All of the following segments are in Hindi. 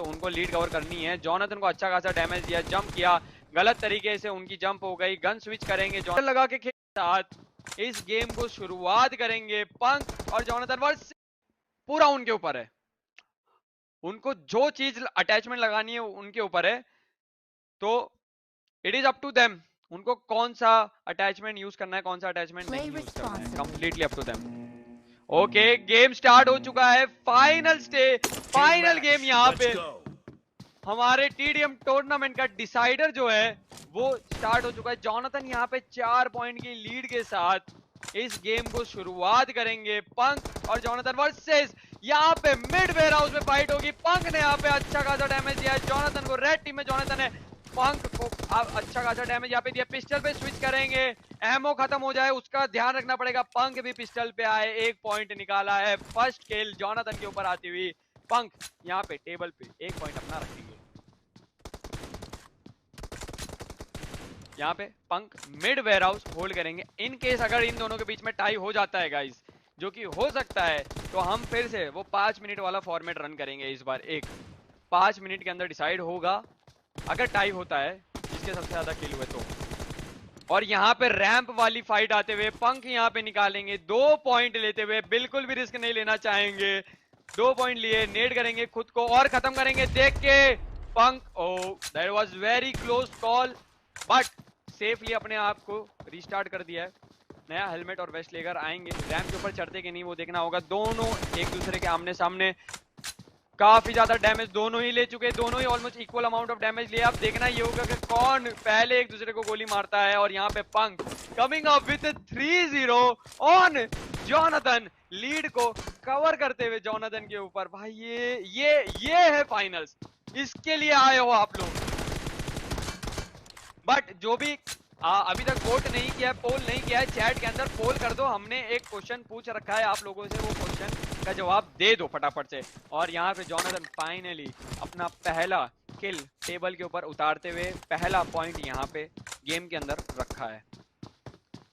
तो उनको लीड कवर करनी है। जॉनथन को अच्छा खासा डैमेज दिया, जंप किया, गलत तरीके से उनकी जंप हो गई। गन स्विच करेंगे, जॉनथन लगा के साथ इस गेम को शुरुआत करेंगे। पंक और जॉनथन वर्स पूरा उनके ऊपर है, उनको जो चीज अटैचमेंट लगानी है उनके ऊपर है, तो it is up to them उनको कौन सा अटैचमेंट यूज करना है, कौन सा अटैचमेंट नहीं यूज करना है, completely up to them. Okay, game start हो चुका है, फाइनल गेम यहाँ पे हमारे टीडीएम टूर्नामेंट का डिसाइडर जो है वो स्टार्ट हो चुका है। जॉनथन यहाँ पे 4 पॉइंट की लीड के साथ इस गेम को शुरुआत करेंगे। पंक और जॉनथन वर्सेस यहाँ पे मिड वेयर हाउस में फाइट होगी। पंक ने यहाँ पे अच्छा खासा डैमेज दिया है जॉनथन को, रेड टीम में जॉनथन है, पंक को अच्छा खासा डैमेज यहाँ पे दिया। पिस्टल पे स्विच करेंगे, एमओ खत्म हो जाए उसका ध्यान रखना पड़ेगा। पंक भी पिस्टल पे आए, 1 पॉइंट निकाला है। फर्स्ट किल जॉनथन के ऊपर आती हुई। पंक यहाँ पे टेबल पे 1 पॉइंट अपना रखेंगे। यहाँ पे पंक मिड वेयर हाउस होल्ड करेंगे। इन केस अगर इन दोनों के बीच में टाई हो जाता है गाइस, जो कि हो सकता है, तो हम फिर से वो 5 मिनट वाला फॉर्मेट रन करेंगे। इस बार 5 मिनट के अंदर डिसाइड होगा अगर टाई होता है, जिसके सबसे ज्यादा किल हुए तो। और यहाँ पे रैंप वाली फाइट आते हुए पंक यहाँ पे निकालेंगे 2 पॉइंट लेते हुए, बिल्कुल भी रिस्क नहीं लेना चाहेंगे। 2 पॉइंट लिए, नेड करेंगे खुद को और खत्म करेंगे। देख के Punk, oh that was very close call, but safely अपने आप को रिस्टार्ट कर दिया है। नया हेलमेट और वेस्ट लेकर आएंगे। रैंप के ऊपर चढ़ते कि नहीं वो देखना होगा। दोनों एक दूसरे के आमने सामने, काफी ज्यादा डैमेज दोनों ही ले चुके, दोनों ही almost equal amount of damage लिया। अब देखना ये होगा कि कौन पहले एक दूसरे को गोली मारता है। और यहाँ पे Punk coming up with 3-0 on Jonathan, lead को कवर करते हुए जॉनथन के ऊपर। भाई ये है फाइनल्स, इसके लिए आए हो आप लोग। बट जो भी अभी तक वोट नहीं किया, पोल नहीं किया है, चैट के अंदर पोल कर दो। हमने एक क्वेश्चन पूछ रखा है आप लोगों से, वो क्वेश्चन का जवाब दे दो फटाफट से। और यहाँ पे जॉनथन फाइनली अपना पहला किल टेबल के ऊपर उतारते हुए पहला पॉइंट यहाँ पे गेम के अंदर रखा है।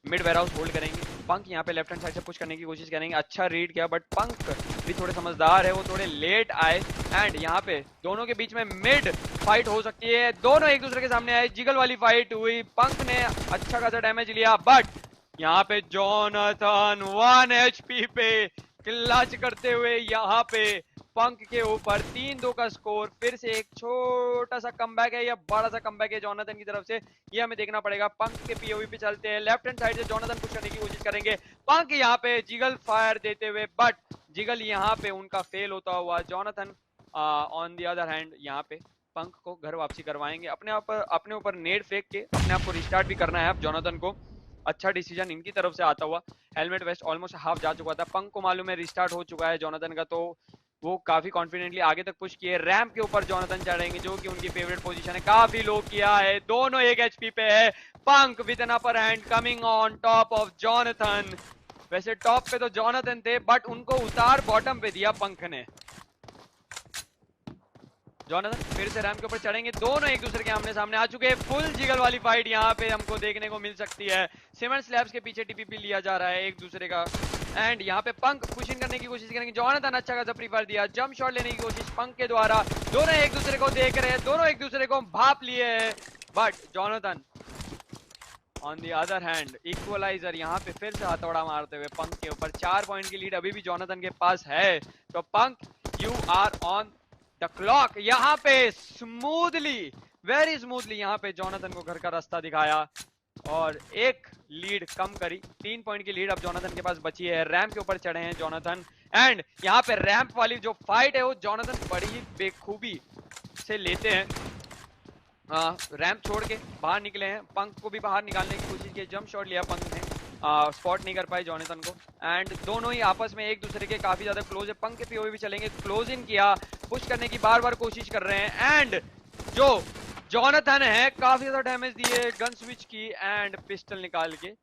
मिड वेयर हाउस होल्ड करेंगे। पंक यहाँ पे लेफ्ट हैंड साइड से पुश करने की कोशिश करेंगे। अच्छा रीड किया, बट पंक भी थोड़े समझदार है, वो थोड़े लेट आए। एंड यहाँ पे दोनों के बीच में मिड फाइट हो सकती है। दोनों एक दूसरे के सामने आए, जिगल वाली फाइट हुई। पंक ने अच्छा खासा डैमेज लिया, बट यहाँ पे जॉनथन 1 HP पे क्लच करते हुए यहाँ पे पंक के ऊपर 3-2 का स्कोर। फिर से एक छोटा सा कमबैक है या बड़ा सा कमबैक है जॉनथन की तरफ से, ये हमें देखना पड़ेगा। पंक के पीओवी पे चलते हैं, लेफ्ट हैंड साइड से जॉनथन पुश करने की कोशिश करेंगे। पंक यहाँ पे जिगल फायर देते हुए, बट जिगल यहाँ पे उनका फेल होता हुआ। Jonathan on the other hand यहाँ पे पंक को घर वापसी करवाएंगे। अपने ऊपर नेड फेंक के अपने आप को रिस्टार्ट भी करना है अब जॉनथन को। अच्छा डिसीजन इनकी तरफ से आता हुआ। हेलमेट वेस्ट ऑलमोस्ट हाफ जा चुका था, पंक को मालूम है रिस्टार्ट हो चुका है जॉनथन का, तो वो काफी कॉन्फिडेंटली आगे तक पुश किए। रैंप के ऊपर जॉनथन चढ़ेंगे, जो कि उनकी फेवरेट पोजीशन है। काफी लो किया है, दोनों 1 HP पे है। Punk with an upper hand coming on top of Jonathan. वैसे टॉप पे तो जॉनथन थे, बट उनको उतार बॉटम पे दिया पंक ने। जॉनथन फिर से रैंप के ऊपर चढ़ेंगे, दोनों एक दूसरे के आमने सामने आ चुके हैं। फुल जिगल वाली फाइट यहाँ पे हमको देखने को मिल सकती है। सीमेंट स्लैब्स के पीछे टीपीपी लिया जा रहा है एक दूसरे का। एंड यहाँ पे पंक पुश इन करने की कोशिश करेंगे। जॉनथन अच्छा खासा प्री फायर दिया, जंप शॉट लेने की कोशिश पंक के द्वारा। दोनों एक दूसरे को देख रहे हैं, दोनों एक दूसरे को भाप लिए हैं, but Jonathan on the other hand equaliser यहाँ पे फिर से हथौड़ा मारते हुए पंक के ऊपर। 4 पॉइंट की लीड अभी भी जॉनथन के पास है, तो Punk you are on the clock. यहाँ पे स्मूथली, वेरी स्मूथली यहाँ पे जॉनथन को घर का रास्ता दिखाया और एक लीड कम करी। 3 पॉइंट की लीड अब जॉनथन के पास बची है। रैंप के ऊपर चढ़े हैं जॉनथन, एंड यहाँ पे रैंप वाली जो फाइट है वो जॉनथन बड़ी ही बेखूबी से लेते हैं। रैंप छोड़ के बाहर निकले हैं, पंक को भी बाहर निकालने की कोशिश की, जंप शॉट लिया पंक ने, स्पॉट नहीं कर पाए जॉनथन को। एंड दोनों ही आपस में एक दूसरे के काफी ज्यादा क्लोज है। पंक के पीओवी भी चलेंगे, क्लोज इन किया, पुश करने की बार बार कोशिश कर रहे हैं। एंड जो जॉनथन है काफी ज्यादा डैमेज दिए, गन स्विच की एंड पिस्टल निकाल के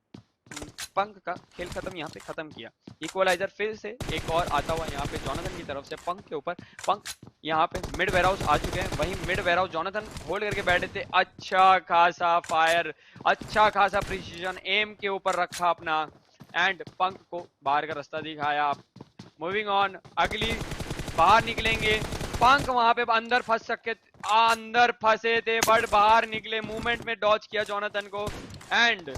पंक का खेल खत्म यहाँ पे खत्म किया। इक्वलाइजर फिर से एक और आता हुआ यहाँ पे जॉनथन की तरफ से पंक के ऊपर। पंक यहाँ पे मिड वेयर हाउस आ चुके हैं, वहीं mid warehouse Jonathan hold करके बैठे थे। अच्छा खासा फायर, अच्छा खासा प्रिसीजन एम के ऊपर रखा अपना, एंड पंक को बाहर का रास्ता दिखाया। मूविंग ऑन, अगली बाहर निकलेंगे। पंक वहां पे अंदर फंसे थे बट बाहर निकले, मूवमेंट में डॉज किया जोनाथन को एंड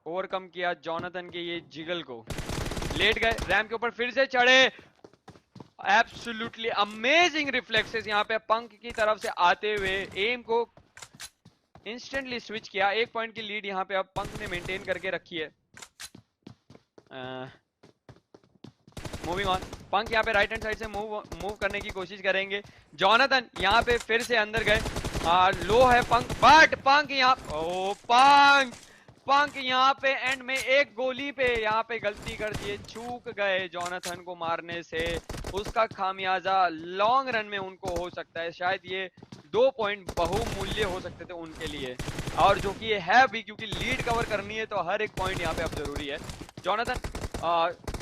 ओवरकम किया जोनाथन के ये जिगल को। लेट गए, रैम के ऊपर फिर से चढ़े, एब्सोल्युटली अमेजिंग रिफ्लेक्सेस यहाँ पे पंक की तरफ से आते हुए, एम को इंस्टेंटली स्विच किया। 1 पॉइंट की लीड यहाँ पे अब पंक ने मेंटेन करके रखी है। मूविंग ऑन, पंक यहाँ पे राइट हैंड साइड से मूव करने की कोशिश करेंगे। जोनाथन यहाँ पे फिर से अंदर गए, लो है पंक बट पंक यहाँ, ओ पंक यहाँ पे एंड में एक गोली पे यहाँ पे गलती कर दिए, चूक गए जोनाथन को मारने से। उसका खामियाजा लॉन्ग रन में उनको हो सकता है, शायद ये 2 पॉइंट बहुमूल्य हो सकते थे उनके लिए, और जो कि ये है भी, क्योंकि लीड कवर करनी है तो हर एक पॉइंट यहाँ पे अब जरूरी है। जोनाथन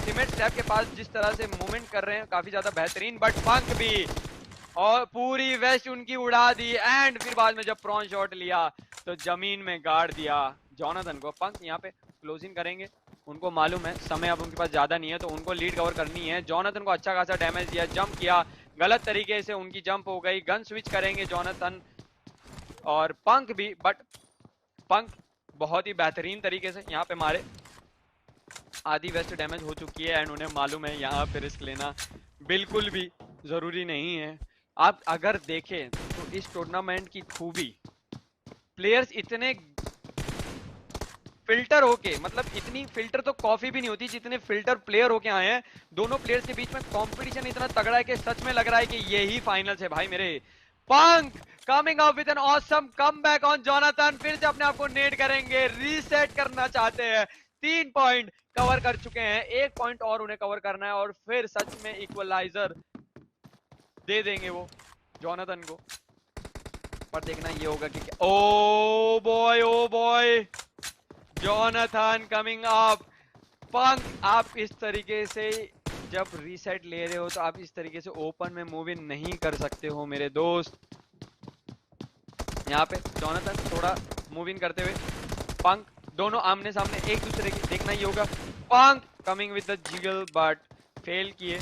सीमेंट स्लैब के पास जिस तरह से मूवमेंट कर रहे हैं काफी ज्यादा बेहतरीन, बट पंक भी, और पूरी वेस्ट उनकी उड़ा दी एंड फिर बाद में जब प्रॉन शॉट लिया तो जमीन में गाड़ दिया जोनाथन को। पंक यहाँ पे क्लोजिंग करेंगे, उनको मालूम है समय अब उनके पास ज्यादा नहीं है तो उनको लीड कवर करनी है। जोनाथन को अच्छा खासा डैमेज दिया, जंप किया, गलत तरीके से उनकी जंप हो गई, गन स्विच करेंगे जोनाथन और पंक भी, बट पंक बहुत ही बेहतरीन तरीके से यहाँ पे मारे। आधी वेस्ट डैमेज हो चुकी है एंड उन्हें मालूम है यहाँ पे रिस्क लेना बिल्कुल भी जरूरी नहीं है। आप अगर देखें तो इस टूर्नामेंट की खूबी, प्लेयर्स इतने फिल्टर होके, मतलब इतनी फिल्टर तो कॉफी भी नहीं होती जितने फिल्टर प्लेयर होके आए हैं। दोनों प्लेयर्स के बीच में कंपटीशन इतना तगड़ा है कि सच में लग रहा है कि यही फाइनल्स है भाई मेरे। Punk coming up with an awesome comeback on Jonathan, फिर से अपने आप को नेट करेंगे, रीसेट करना चाहते हैं। 3 पॉइंट कवर कर चुके हैं, 1 पॉइंट और उन्हें कवर करना है और फिर सच में इक्वलाइजर दे देंगे वो जोनाथन को। पर देखना ये होगा कि oh boy Jonathan coming up. Punk आप इस तरीके से जब रीसेट ले रहे हो तो आप इस तरीके से ओपन में मूव इन नहीं कर सकते हो मेरे दोस्त। यहाँ पे जोनाथन थोड़ा मूव इन करते हुए, पंक दोनों आमने सामने एक दूसरे की, देखना ही होगा। Punk coming with the jiggle but fail किए।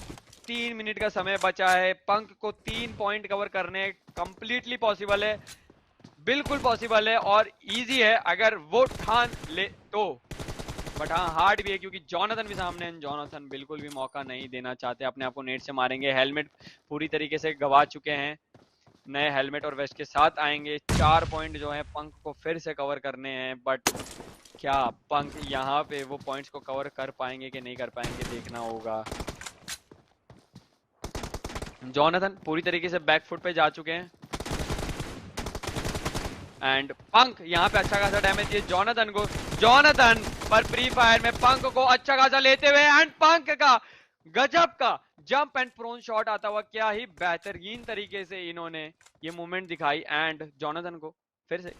3 मिनट का समय बचा है, पंक को 3 पॉइंट कवर करने कंप्लीटली पॉसिबल है, बिल्कुल पॉसिबल है और इजी है अगर वो ठान ले तो, बट हाँ हार्ड भी है क्योंकि जोनाथन भी सामने है। जोनाथन बिल्कुल भी मौका नहीं देना चाहते, अपने आप को नेट से मारेंगे। हेलमेट पूरी तरीके से गवा चुके हैं, नए हेलमेट और वेस्ट के साथ आएंगे। 4 पॉइंट जो है पंक को फिर से कवर करने हैं, बट क्या पंक यहाँ पे वो पॉइंट्स को कवर कर पाएंगे कि नहीं कर पाएंगे देखना होगा। जोनाथन पूरी तरीके से बैक फुट पे जा चुके हैं एंड पंक यहाँ पे अच्छा खासा डैमेज दिए जोनाथन को। जोनाथन पर फ्री फायर में पंक को अच्छा खासा लेते हुए एंड पंक का गजब का जंप एंड प्रोन शॉट आता हुआ, क्या ही बेहतरीन तरीके से इन्होंने ये मूवमेंट दिखाई एंड जोनाथन को फिर से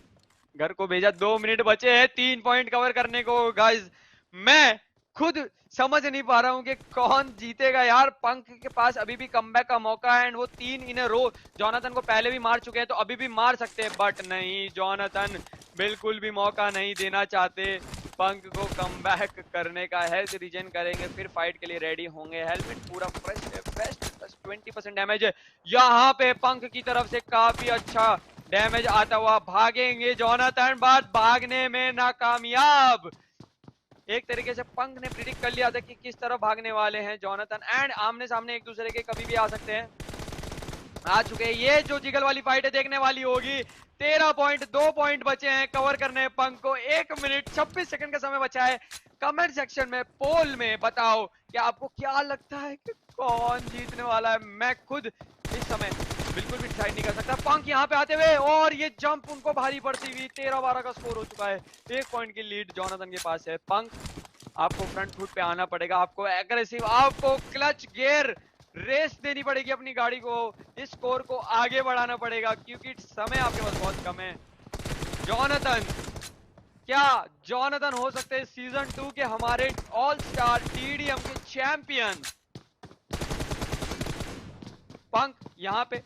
घर को भेजा। 2 मिनट बचे हैं 3 पॉइंट कवर करने को। गाइस मैं खुद समझ नहीं पा रहा हूं कि कौन जीतेगा यार। पंक के पास अभी भी कमबैक का मौका है एंड वो 3 इन रो जोनाथन को पहले भी मार चुके हैं तो अभी भी मार सकते हैं, बट नहीं, जोनाथन बिल्कुल भी मौका नहीं देना चाहते पंक को कमबैक करने का। हेल्थ रीजन करेंगे फिर फाइट के लिए रेडी होंगे। हेलमेट पूरा फ्रेश है, बेस्ट 20% डैमेज है यहाँ पे पंक की तरफ से, काफी अच्छा डैमेज आता हुआ। भागेंगे जोनाथन, बात भागने में नाकामयाब। एक तरीके से पंक ने प्रिडिक्ट कर लिया था कि किस तरफ भागने वाले हैं जोनाथन एंड आमने सामने एक दूसरे के कभी भी आ सकते हैं। आ चुके हैं, ये जो जिगल वाली फाइट है देखने वाली होगी। 13 पॉइंट, 2 पॉइंट बचे हैं कवर करने हैं पंक को। 1 मिनट 26 सेकंड का समय बचा है। कमेंट सेक्शन में पोल में बताओ कि आपको क्या लगता है कि कौन जीतने वाला है। मैं खुद इस समय बिल्कुल भी डिसाइड नहीं कर सकता। पंक यहाँ पे आते हुए और ये जंप उनको भारी पड़ती हुई, 13-12 का स्कोर हो चुका है। 1 पॉइंट की लीड जोनाथन के पास है। पंक आपको फ्रंट फुट पे आना पड़ेगा, आपको एग्रेसिव, आपको क्लच गियर रेस देनी पड़ेगी अपनी गाड़ी को, इस स्कोर को आगे बढ़ाना पड़ेगा क्योंकि समय आपके पास बहुत कम है। जोनाथन, क्या जोनाथन हो सकते हैं सीजन 2 के हमारे ऑल स्टार TDM के चैंपियन? पंक यहाँ पे,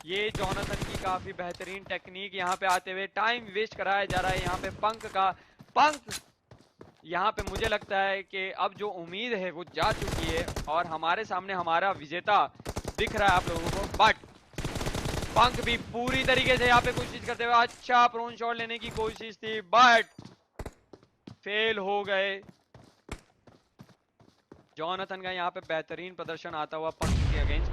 ये जोनाथन की काफी बेहतरीन टेक्निक, यहाँ पे आते हुए टाइम वेस्ट कराया जा रहा है यहाँ पे पंक का। पंक यहाँ पे मुझे लगता है कि अब जो उम्मीद है वो जा चुकी है और हमारे सामने हमारा विजेता दिख रहा है आप लोगों को, बट पंक भी पूरी तरीके से यहाँ पे कोशिश करते हुए अच्छा प्रोन शॉट लेने की कोशिश थी, बट फेल हो गए। जॉनथन का यहाँ पे बेहतरीन प्रदर्शन आता हुआ पंक के अगेंस्ट।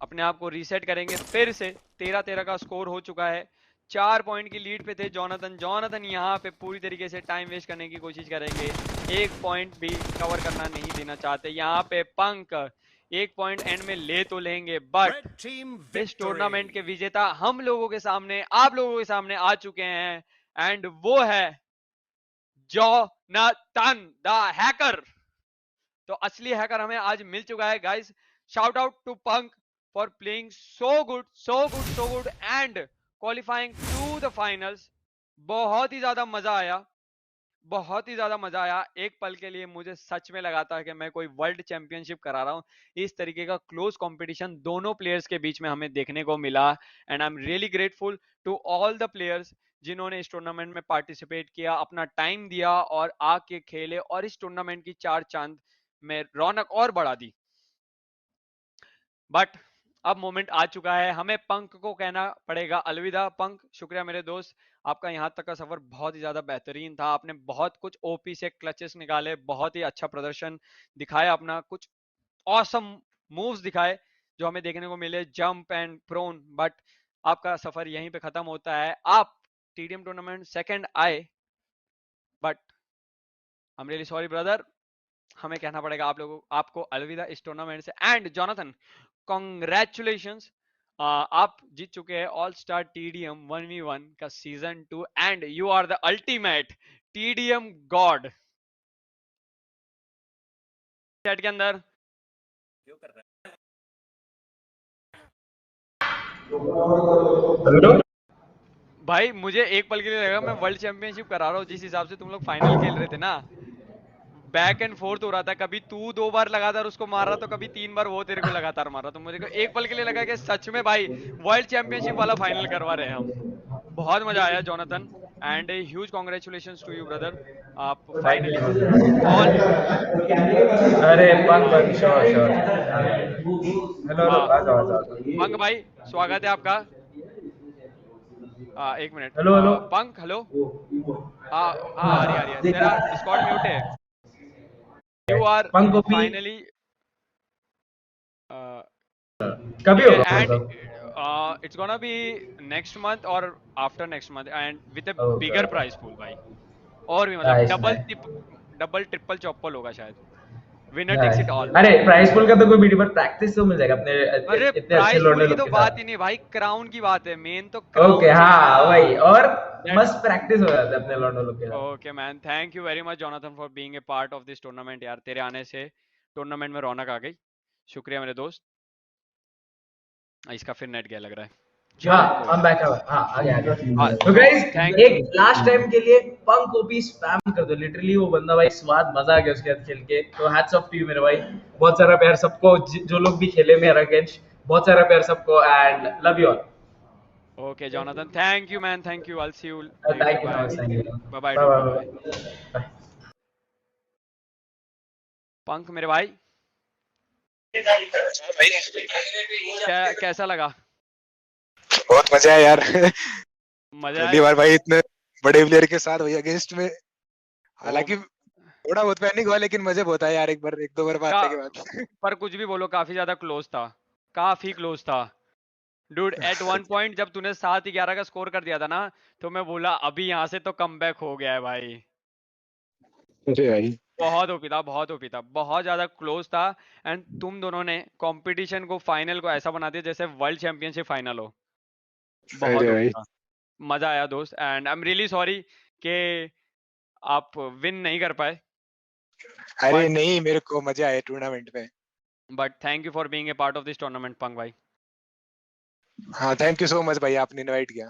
अपने आप को रीसेट करेंगे फिर से। 13-13 का स्कोर हो चुका है। 4 पॉइंट की लीड पे थे जॉनथन यहाँ पे पूरी तरीके से टाइम वेस्ट करने की कोशिश करेंगे। 1 पॉइंट भी कवर करना नहीं देना चाहते। यहाँ पे पंक 1 पॉइंट एंड में ले तो लेंगे, बट इस टूर्नामेंट के विजेता हम लोगों के सामने, आप लोगों के सामने आ चुके हैं, एंड वो है जॉनथन द हैकर। तो असली हैकर हमें आज मिल चुका है guys. Shout out to Punk for playing so good and qualifying to the finals. बहुत ही ज्यादा मजा आया, बहुत ही ज्यादा मजा आया। एक पल के लिए मुझे सच में लगा था कि मैं कोई वर्ल्ड चैंपियनशिप करा रहा हूँ। इस तरीके का क्लोज कंपटीशन दोनों प्लेयर्स के बीच में हमें देखने को मिला, and I am really grateful to all the players जिन्होंने इस टूर्नामेंट में पार्टिसिपेट किया, अपना टाइम दिया और आके खेले और इस टूर्नामेंट की चार चांद में रौनक और बढ़ा दी। बट अब मोमेंट आ चुका है, हमें पंक को कहना पड़ेगा अलविदा। पंक, शुक्रिया मेरे दोस्त, आपका यहाँ तक का सफर बहुत ही ज्यादा बेहतरीन था। आपने बहुत कुछ ओपी से क्लचेस निकाले, बहुत ही अच्छा प्रदर्शन दिखाया, अपना कुछ ऑसम मूव्स दिखाए जो हमें देखने को मिले, जंप एंड प्रोन। बट आपका सफर यहीं पे खत्म होता है। आप टीडीएम टूर्नामेंट सेकंड आए, but I am really sorry brother, हमें कहना पड़ेगा आप लोगों आपको अलविदा इस टूर्नामेंट से। एंड जॉनथन, कॉन्ग्रेचुलेशंस, आप जीत चुके हैं ऑल स्टार टीडीएम 1v1 का season 2 and you are the ultimate TDM god. Chat के अंदर हेलो भाई, मुझे एक पल के लिए लगा मैं वर्ल्ड चैंपियनशिप करा रहा हूँ। जिस हिसाब से तुम लोग फाइनल खेल रहे थे ना, बैक एंड फोर्थ हो रहा था, कभी तू 2 बार लगातार उसको मार रहा तो कभी 3 बार वो तेरे को लगातार मार रहा। तो मुझे एक पल के लिए लगा कि सच में भाई वर्ल्ड चैंपियनशिप वाला फाइनल करवा रहे हैं हम। बहुत मजा आया Jonathan, and huge congratulations to you brother, आप फाइनली ऑल। अरे Punk sure sure hello hello हाँ आ जाओ आ जाओ पंक भाई, स्वागत है आपका। एक minute, hello hello Punk hello. हाँ हाँ, आ रही है। तेरा डिस्कॉर्ड म्यूट है। यू आर पंक को भी फाइनली कभी ठीक है, होगा एंड मतलब it's gonna be next month और after next month, and with a okay bigger prize pool भाई। और भी मतलब नाइस डबल ट्रिपल चौपल होगा शायद। Winner takes nice it all. अरे प्राइस पुल का तो कोई वीडियो पर प्रैक्टिस तो मिल जाएगा अपने अरे इतने अच्छे प्राइस लौंडे पूल की लोग तो के बात ही साथ नहीं भाई, क्राउन की बात है। मेन तो ओके क्राउन चाहिए हाँ ना। वही और That's मस्त प्रैक्टिस हो जाता है अपने लौंडे लोग के साथ okay man, thank you very much Jonathan for being a part of this tournament. यार तेरे आने से टूर्नामेंट में रौनक आ गई। शुक्रिया मेरे दोस्त। इसका फिर नेट गया लग रहा है। हाँ चलो कोई हम ना। बैक हाँ आगे आगे हाँ तो तो गाइस थैंक एक लास्ट टाइम के लिए पंक को भी स्पैम कर दो लिटरली वो बंदा भाई स्वाद मजा आ गया उसके साथ खेल के तो हैट्स ऑफ टू यू मेरे भाई बहुत सारा प्यार सबको जो लोग भी खेले मेरा अगेंस्ट बहुत सारा प्यार सबको and love you all okay Jonathan, thank you man, thank you, I see you later, thank you so bye much thank you bye bye bye dude, bye bye bye. Bye Punk मेरे भाई, कैसा लगा? बहुत मजा है यार। मजा पहली आया? बार भाई इतने बड़े प्लेयर के साथ भाई अगेंस्ट में, हालांकि थोड़ा बहुत पैनिक हुआ लेकिन मजे बहुत आया यार, एक दो बार का, मारने के बाद। पर कुछ भी बोलो, काफी ज्यादा क्लोज था, काफी क्लोज था डूड। एट वन पॉइंट जब तूने 7-11 का स्कोर कर दिया था ना, तो मैं बोला अभी यहाँ से तो कमबैक हो गया है भाई। अरे भाई बहुत ओपी था, बहुत ओपी था, बहुत ज्यादा क्लोज था। एंड तुम दोनों ने कंपटीशन को, फाइनल को ऐसा बना दिया जैसे वर्ल्ड चैंपियनशिप फाइनल हो। बहुत अरे ओपी भाई था, मजा आया दोस्त। And I am really sorry कि आप विन नहीं कर पाए, अरे बट नहीं, मेरे को मजा आया टूर्नामेंट में। Thank you for being a part of this tournament Punk भाई। हाँ थैंक यू सो मच भाई, आपने इनवाइट किया।